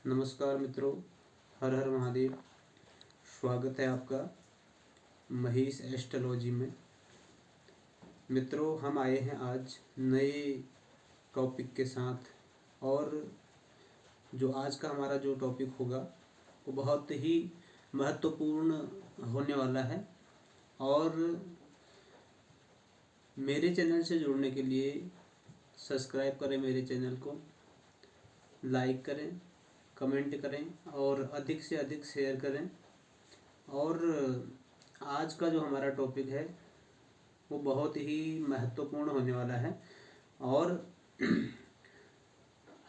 नमस्कार मित्रों, हर हर महादेव। स्वागत है आपका महेश एस्ट्रोलॉजी में। मित्रों, हम आए हैं आज नए टॉपिक के साथ, और जो आज का हमारा जो टॉपिक होगा वो बहुत ही महत्वपूर्ण होने वाला है। और मेरे चैनल से जुड़ने के लिए सब्सक्राइब करें मेरे चैनल को, लाइक करें, कमेंट करें और अधिक से अधिक शेयर करें। और आज का जो हमारा टॉपिक है वो बहुत ही महत्वपूर्ण होने वाला है। और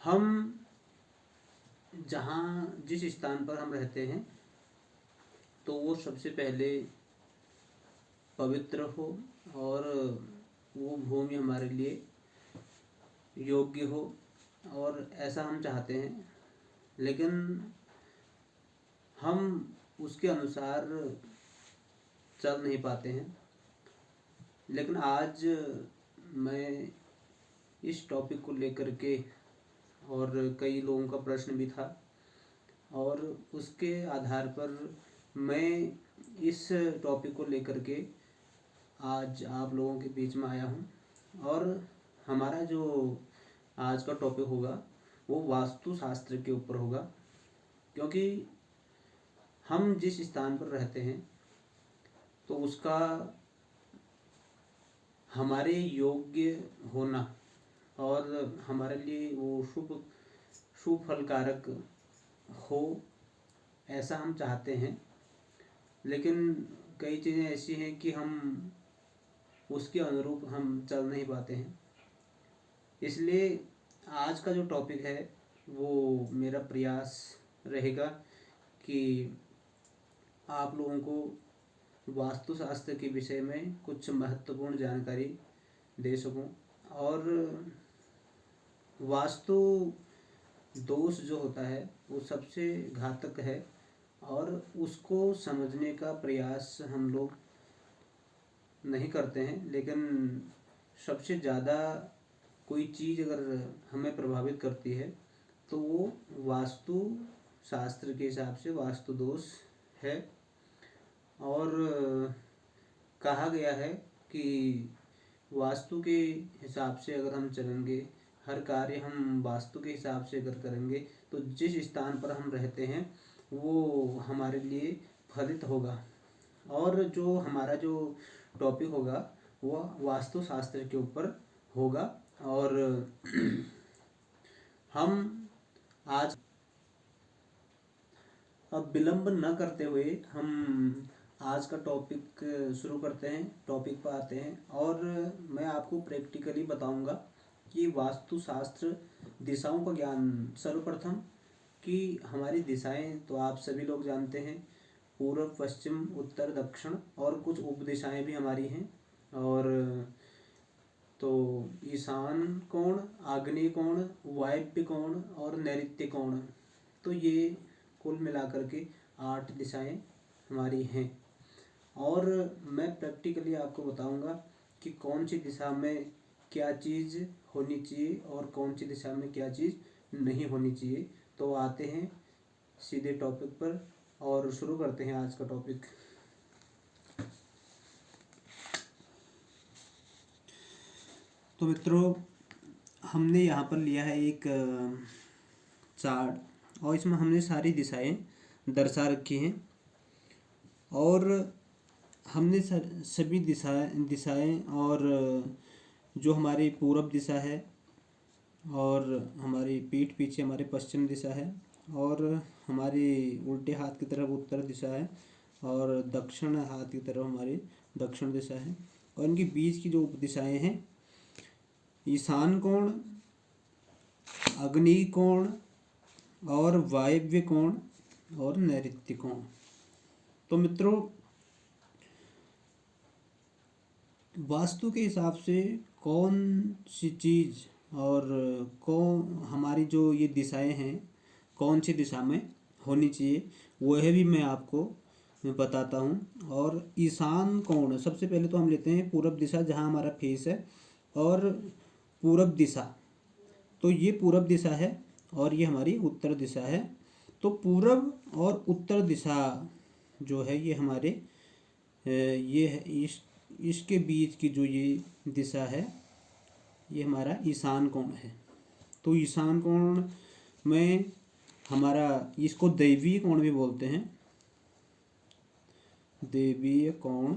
हम जिस स्थान पर हम रहते हैं तो वो सबसे पहले पवित्र हो और वो भूमि हमारे लिए योग्य हो, और ऐसा हम चाहते हैं। लेकिन हम उसके अनुसार चल नहीं पाते हैं। लेकिन आज मैं इस टॉपिक को लेकर के, और कई लोगों का प्रश्न भी था, और उसके आधार पर मैं इस टॉपिक को लेकर के आज आप लोगों के बीच में आया हूँ। और हमारा जो आज का टॉपिक होगा वो वास्तुशास्त्र के ऊपर होगा, क्योंकि हम जिस स्थान पर रहते हैं तो उसका हमारे योग्य होना और हमारे लिए वो शुभ फलकारक हो, ऐसा हम चाहते हैं। लेकिन कई चीज़ें ऐसी हैं कि हम उसके अनुरूप हम चल नहीं पाते हैं। इसलिए आज का जो टॉपिक है वो मेरा प्रयास रहेगा कि आप लोगों को वास्तुशास्त्र के विषय में कुछ महत्वपूर्ण जानकारी दे सकूं। और वास्तु दोष जो होता है वो सबसे घातक है, और उसको समझने का प्रयास हम लोग नहीं करते हैं। लेकिन सबसे ज़्यादा कोई चीज़ अगर हमें प्रभावित करती है तो वो वास्तु शास्त्र के हिसाब से वास्तु दोष है। और कहा गया है कि वास्तु के हिसाब से अगर हम चलेंगे, हर कार्य हम वास्तु के हिसाब से अगर करेंगे तो जिस स्थान पर हम रहते हैं वो हमारे लिए फलित होगा। और जो हमारा जो टॉपिक होगा वो वास्तुशास्त्र के ऊपर होगा। और हम आज अब विलंब न करते हुए हम आज का टॉपिक शुरू करते हैं, टॉपिक पर आते हैं। और मैं आपको प्रैक्टिकली बताऊंगा कि वास्तुशास्त्र दिशाओं का ज्ञान, सर्वप्रथम कि हमारी दिशाएं तो आप सभी लोग जानते हैं, पूर्व, पश्चिम, उत्तर, दक्षिण, और कुछ उपदिशाएं भी हमारी हैं। और तो ईशान कोण, आग्नेय कोण, वायव्य कोण और नैऋत्य कोण, तो ये कुल मिलाकर के 8 दिशाएं हमारी हैं। और मैं प्रैक्टिकली आपको बताऊंगा कि कौन सी दिशा में क्या चीज़ होनी चाहिए और कौन सी दिशा में क्या चीज़ नहीं होनी चाहिए। तो आते हैं सीधे टॉपिक पर और शुरू करते हैं आज का टॉपिक। तो मित्रों, हमने यहाँ पर लिया है एक चार्ट, और इसमें हमने सारी दिशाएं दर्शा रखी हैं। और हमने सभी दिशाएं और जो हमारी पूर्व दिशा है, और हमारी पीठ पीछे हमारे पश्चिम दिशा है, और हमारी उल्टे हाथ की तरफ उत्तर दिशा है, और दक्षिण हाथ की तरफ हमारी दक्षिण दिशा है। और इनके बीच की जो दिशाएं हैं, ईशान कोण, अग्नि कोण और वायव्य कोण और नैऋत्य कोण। तो मित्रों, वास्तु के हिसाब से कौन सी चीज़ और कौन हमारी जो ये दिशाएं हैं कौन सी दिशा में होनी चाहिए, वह भी मैं आपको बताता हूँ। और ईशान कोण, सबसे पहले तो हम लेते हैं पूरब दिशा, जहाँ हमारा फेस है। और पूरब दिशा, तो ये पूरब दिशा है और ये हमारी उत्तर दिशा है। तो पूरब और उत्तर दिशा जो है ये हमारे ये है इसके बीच की जो ये दिशा है ये हमारा ईशान कोण है। तो ईशान कोण में हमारा इसको दैवीय कोण भी बोलते हैं, दैवीय कोण।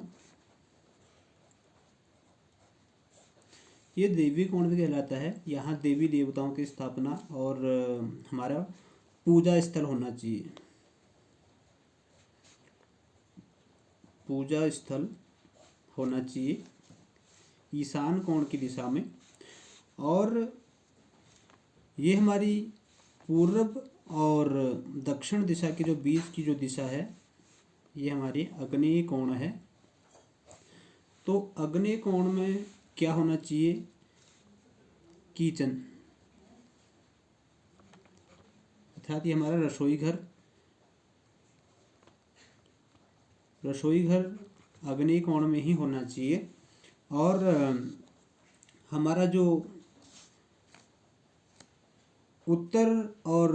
ये दैवीय कोण भी कहलाता है। यहाँ देवी देवताओं की स्थापना और हमारा पूजा स्थल होना चाहिए, पूजा स्थल होना चाहिए ईशान कोण की दिशा में। और ये हमारी पूर्व और दक्षिण दिशा के जो बीच की जो दिशा है ये हमारी आग्नेय कोण है। तो आग्नेय कोण में क्या होना चाहिए? किचन, अर्थात ये हमारा रसोई घर, रसोई घर आग्नेय कोण में ही होना चाहिए। और हमारा जो उत्तर और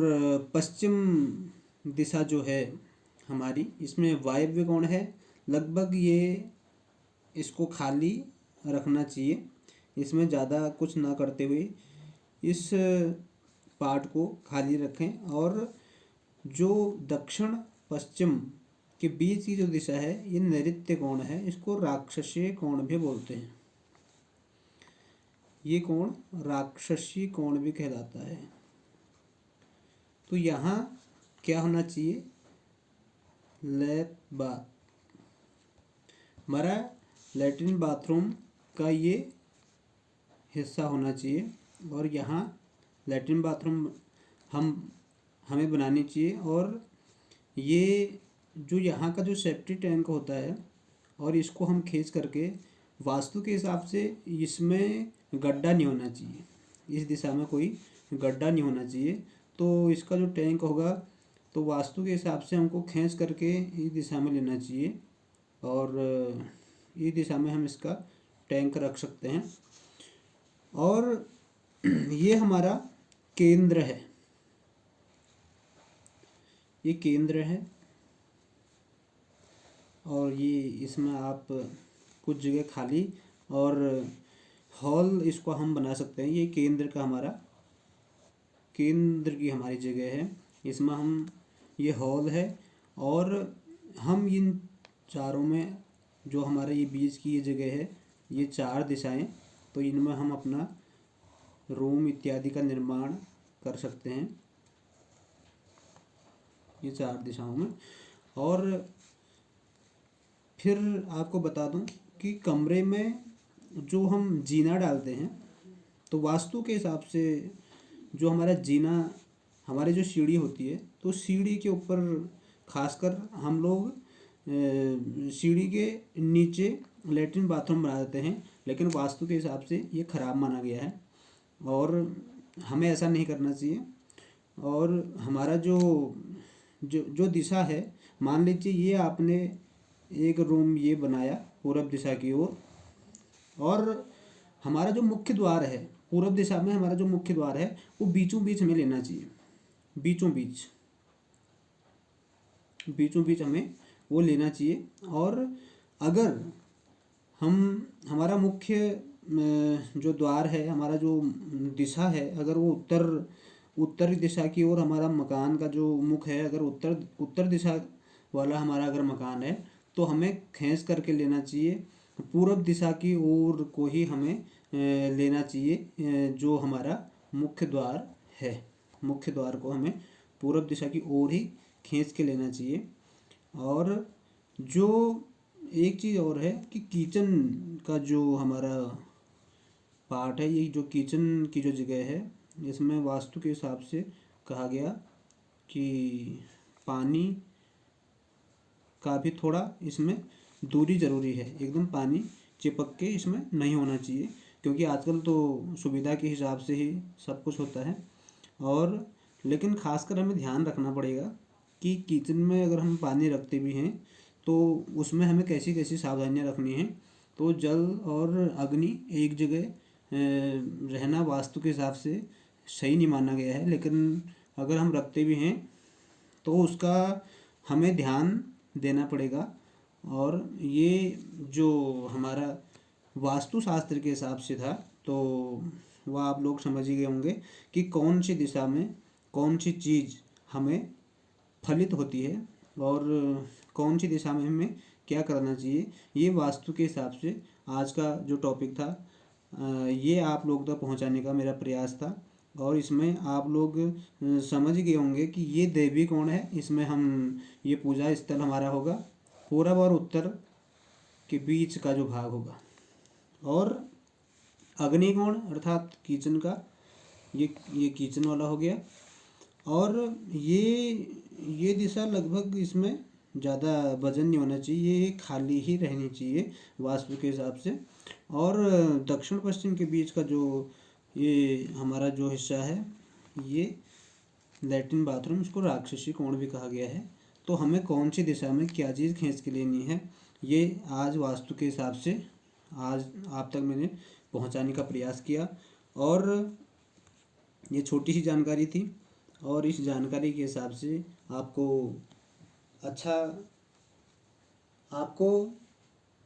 पश्चिम दिशा जो है हमारी, इसमें वायव्य कोण है। लगभग ये इसको खाली रखना चाहिए, इसमें ज़्यादा कुछ ना करते हुए इस पार्ट को खाली रखें। और जो दक्षिण पश्चिम के बीच की जो दिशा है ये नैऋत्य कोण है, इसको राक्षसीय कोण भी बोलते हैं। ये कोण राक्षसीय कोण भी कहलाता है। तो यहाँ क्या होना चाहिए? हमारा लैट्रिन बाथरूम का ये हिस्सा होना चाहिए। और यहाँ लैट्रिन बाथरूम हमें बनानी चाहिए। और ये जो यहाँ का जो सेफ्टी टैंक होता है और इसको हम खींच करके, वास्तु के हिसाब से इसमें गड्ढा नहीं होना चाहिए, इस दिशा में कोई गड्ढा नहीं होना चाहिए। तो इसका जो टैंक होगा तो वास्तु के हिसाब से हमको खींच करके इस दिशा में लेना चाहिए और इस दिशा में हम इसका टैंक रख सकते हैं। और ये हमारा केंद्र है, ये केंद्र है। और ये इसमें आप कुछ जगह खाली और हॉल इसको हम बना सकते हैं। ये केंद्र का हमारा, केंद्र की हमारी जगह है, इसमें हम ये हॉल है। और हम इन चारों में जो हमारा ये बीच की ये जगह है, ये चार दिशाएं, तो इनमें हम अपना रूम इत्यादि का निर्माण कर सकते हैं ये चार दिशाओं में। और फिर आपको बता दूं कि कमरे में जो हम जीना डालते हैं, तो वास्तु के हिसाब से जो हमारा जीना, हमारी जो सीढ़ी होती है, तो सीढ़ी के ऊपर खासकर हम लोग सीढ़ी के नीचे लैट्रिन बाथरूम बना देते हैं। लेकिन वास्तु के हिसाब से ये खराब माना गया है और हमें ऐसा नहीं करना चाहिए। और हमारा जो जो जो दिशा है, मान लीजिए ये आपने एक रूम ये बनाया पूरब दिशा की ओर, और हमारा जो मुख्य द्वार है पूरब दिशा में, हमारा जो मुख्य द्वार है वो बीचों बीच हमें लेना चाहिए, बीचों बीच, बीचों बीच हमें वो लेना चाहिए। और अगर हमारा मुख्य जो द्वार है, हमारा जो दिशा है, अगर वो उत्तर दिशा की ओर हमारा मकान का जो मुख है, अगर उत्तर दिशा वाला हमारा अगर मकान है, तो हमें खींच करके लेना चाहिए पूरब दिशा की ओर को ही हमें लेना चाहिए। जो हमारा मुख्य द्वार है, मुख्य द्वार को हमें पूरब दिशा की ओर ही खींच के लेना चाहिए। और जो एक चीज़ और है कि किचन का जो हमारा पार्ट है, ये जो किचन की जो जगह है, इसमें वास्तु के हिसाब से कहा गया कि पानी का भी थोड़ा इसमें दूरी ज़रूरी है, एकदम पानी चिपक के इसमें नहीं होना चाहिए, क्योंकि आजकल तो सुविधा के हिसाब से ही सब कुछ होता है। और लेकिन खासकर हमें ध्यान रखना पड़ेगा कि किचन में अगर हम पानी रखते भी हैं तो उसमें हमें कैसी कैसी सावधानियां रखनी हैं। तो जल और अग्नि एक जगह रहना वास्तु के हिसाब से सही नहीं माना गया है, लेकिन अगर हम रखते भी हैं तो उसका हमें ध्यान देना पड़ेगा। और ये जो हमारा वास्तुशास्त्र के हिसाब से था, तो वह आप लोग समझ ही गए होंगे कि कौन सी दिशा में कौन सी चीज़ हमें फलित होती है और कौन सी दिशा में हमें क्या करना चाहिए। ये वास्तु के हिसाब से आज का जो टॉपिक था, ये आप लोग तक पहुंचाने का मेरा प्रयास था। और इसमें आप लोग समझ गए होंगे कि ये देवी कौन है। इसमें हम ये पूजा स्थल हमारा होगा पूरब और उत्तर के बीच का जो भाग होगा। और अग्निकोण अर्थात किचन का, ये किचन वाला हो गया। और ये दिशा लगभग इसमें ज़्यादा वजन नहीं होना चाहिए, ये खाली ही रहनी चाहिए वास्तु के हिसाब से। और दक्षिण पश्चिम के बीच का जो ये हमारा जो हिस्सा है, ये लैट्रिन बाथरूम, इसको राक्षसी कोण भी कहा गया है। तो हमें कौन सी दिशा में क्या चीज़ खींच के लेनी है, ये आज वास्तु के हिसाब से आज आप तक मैंने पहुंचाने का प्रयास किया। और ये छोटी सी जानकारी थी, और इस जानकारी के हिसाब से आपको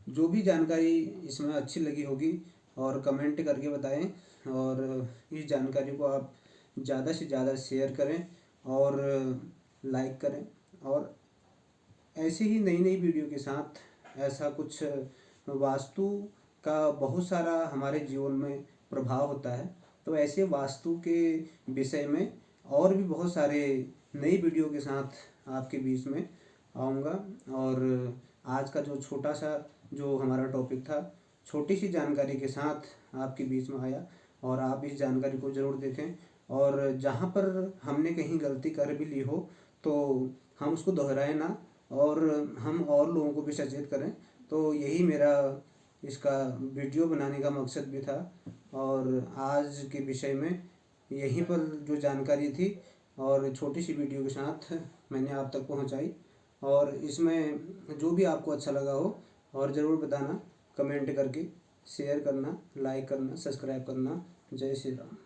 जो भी जानकारी इसमें अच्छी लगी होगी और कमेंट करके बताएं। और इस जानकारी को आप ज़्यादा से ज़्यादा शेयर करें और लाइक करें। और ऐसे ही नई नई वीडियो के साथ ऐसा कुछ वास्तु का बहुत सारा हमारे जीवन में प्रभाव होता है, तो ऐसे वास्तु के विषय में और भी बहुत सारे नई वीडियो के साथ आपके बीच में आऊँगा। और आज का जो छोटा सा जो हमारा टॉपिक था, छोटी सी जानकारी के साथ आपके बीच में आया। और आप इस जानकारी को ज़रूर देखें, और जहाँ पर हमने कहीं गलती कर भी ली हो तो हम उसको दोहराएं ना, और हम और लोगों को भी सचेत करें। तो यही मेरा इसका वीडियो बनाने का मकसद भी था। और आज के विषय में यहीं पर जो जानकारी थी और छोटी सी वीडियो के साथ मैंने आप तक पहुंचाई। और इसमें जो भी आपको अच्छा लगा हो और ज़रूर बताना, कमेंट करके शेयर करना, लाइक करना, सब्सक्राइब करना। जय श्री राम।